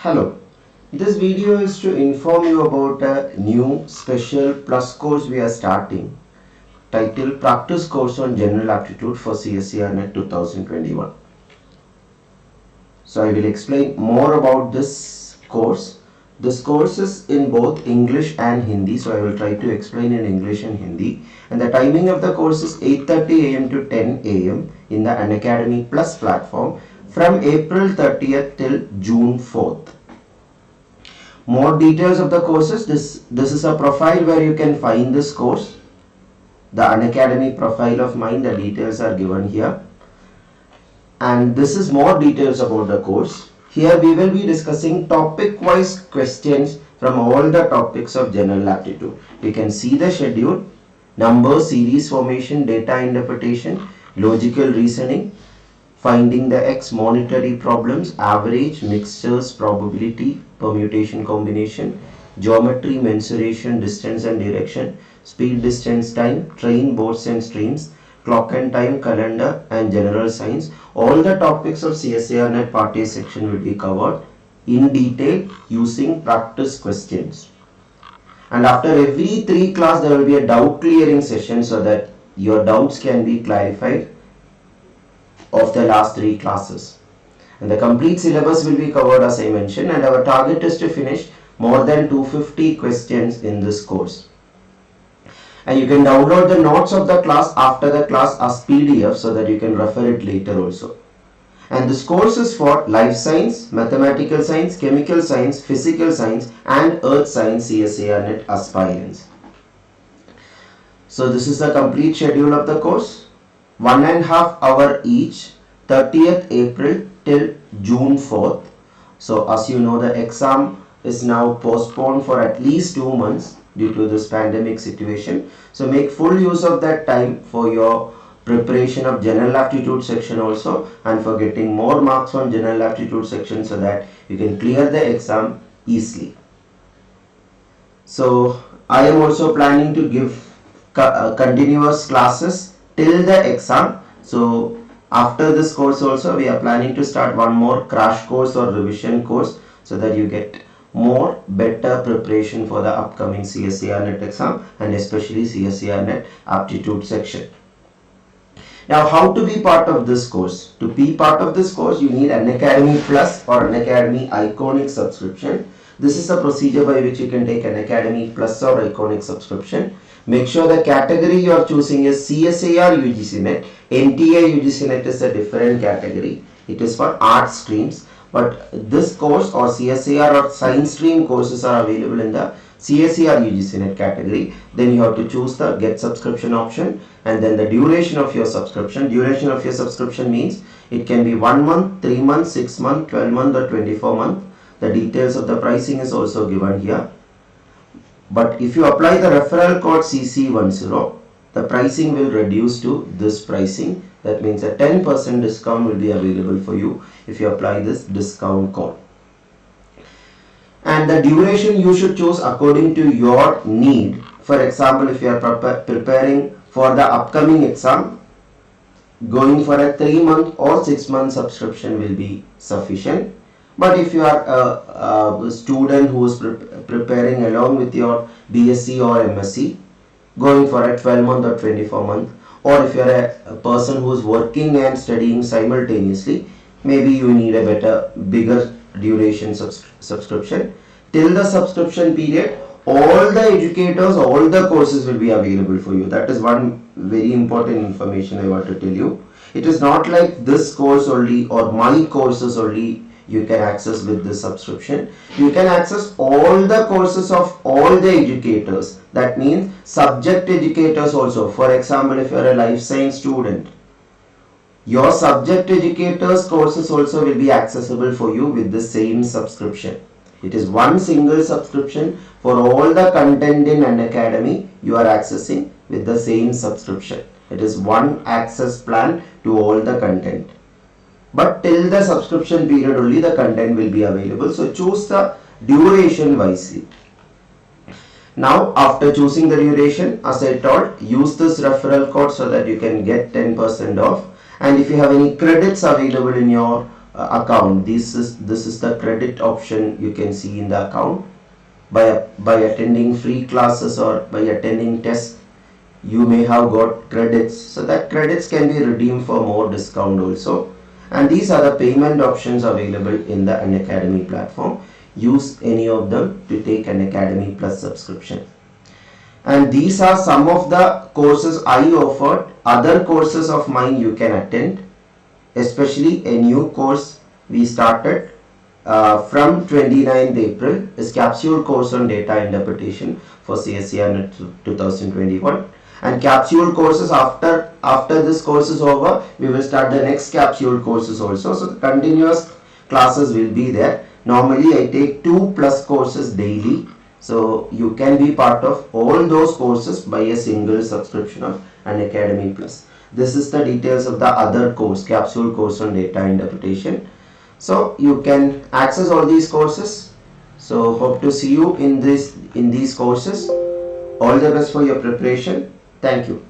Hello, this video is to inform you about a new special plus course we are starting titled Practice Course on General Aptitude for CSER NET 2021. So I will explain more about this course. This course is in both English and Hindi, so I will try to explain in English and Hindi. And the timing of the course is 8:30 a.m. to 10 a.m. in the Unacademy Plus platform from April 30th till June 4th. More details of the courses. This is a profile where you can find this course. The Unacademy profile of mine, the details are given here. And this is more details about the course. Here we will be discussing topic wise questions from all the topics of general aptitude. You can see the schedule: number, series formation, data interpretation, logical reasoning, finding the X, monetary problems, average, mixtures, probability, permutation combination, geometry, mensuration, distance and direction, speed, distance, time, train, boards and streams, clock and time, calendar and general science. All the topics of CSER NET Part A section will be covered in detail using practice questions. And after every 3 classes there will be a doubt clearing session so that your doubts can be clarified of the last 3 classes. And the complete syllabus will be covered as I mentioned, and our target is to finish more than 250 questions in this course. And you can download the notes of the class after the class as PDF so that you can refer it later also. And this course is for life science, mathematical science, chemical science, physical science and earth science CSER NET aspirants. So this is the complete schedule of the course. 1.5 hours each, 30th April till June 4th. So as you know, the exam is now postponed for at least 2 months due to this pandemic situation. So make full use of that time for your preparation of general aptitude section also, and for getting more marks on general aptitude section so that you can clear the exam easily. So I am also planning to give continuous classes till the exam. So after this course also we are planning to start one more crash course or revision course so that you get more better preparation for the upcoming CSER NET exam and especially CSER NET aptitude section. Now, how to be part of this course? To be part of this course, you need Unacademy Plus or Unacademy Iconic subscription. This is the procedure by which you can take Unacademy Plus or Iconic subscription. Make sure the category you are choosing is CSIR UGC NET. NTA UGC NET is a different category. It is for art streams. But this course or CSIR or science stream courses are available in the CSER UGC NET category. Then you have to choose the get subscription option, and then the duration of your subscription. Duration of your subscription means it can be 1 month, 3 months, 6 months, 12 months or 24 months. The details of the pricing is also given here. But if you apply the referral code CC10, the pricing will reduce to this pricing. That means a 10% discount will be available for you if you apply this discount code. And the duration you should choose according to your need. For example, if you are preparing for the upcoming exam, going for a 3-month or 6-month subscription will be sufficient. But if you are a student who is preparing along with your BSc or MSc, going for a 12-month or 24-month, or if you are a person who is working and studying simultaneously, maybe you need a bigger duration subscription. Till the subscription period, all the educators, all the courses will be available for you. That is one very important information I want to tell you. It is not like this course only or my courses only you can access with this subscription. You can access all the courses of all the educators. That means subject educators also. For example, if you are a life science student, your subject educators courses also will be accessible for you with the same subscription. It is one single subscription for all the content in Unacademy you are accessing with the same subscription. It is one access plan to all the content. But till the subscription period only the content will be available. So choose the duration wisely. Now after choosing the duration, as I told, use this referral code so that you can get 10% off. And if you have any credits available in your account. This is the credit option you can see in the account. By attending free classes or by attending tests, you may have got credits, so that credits can be redeemed for more discount also. And these are the payment options available in the Unacademy platform. Use any of them to take Unacademy Plus subscription. And these are some of the courses I offered. Other courses of mine you can attend, especially a new course we started from 29th April is capsule course on data interpretation for CSE 2021. And capsule courses, after this course is over, we will start the next capsule courses also. So the continuous classes will be there. Normally I take 2+ courses daily, so you can be part of all those courses by a single subscription of Unacademy Plus. This is the details of the other course, capsule course on data interpretation. So you can access all these courses. So hope to see you in these courses. All the best for your preparation. Thank you.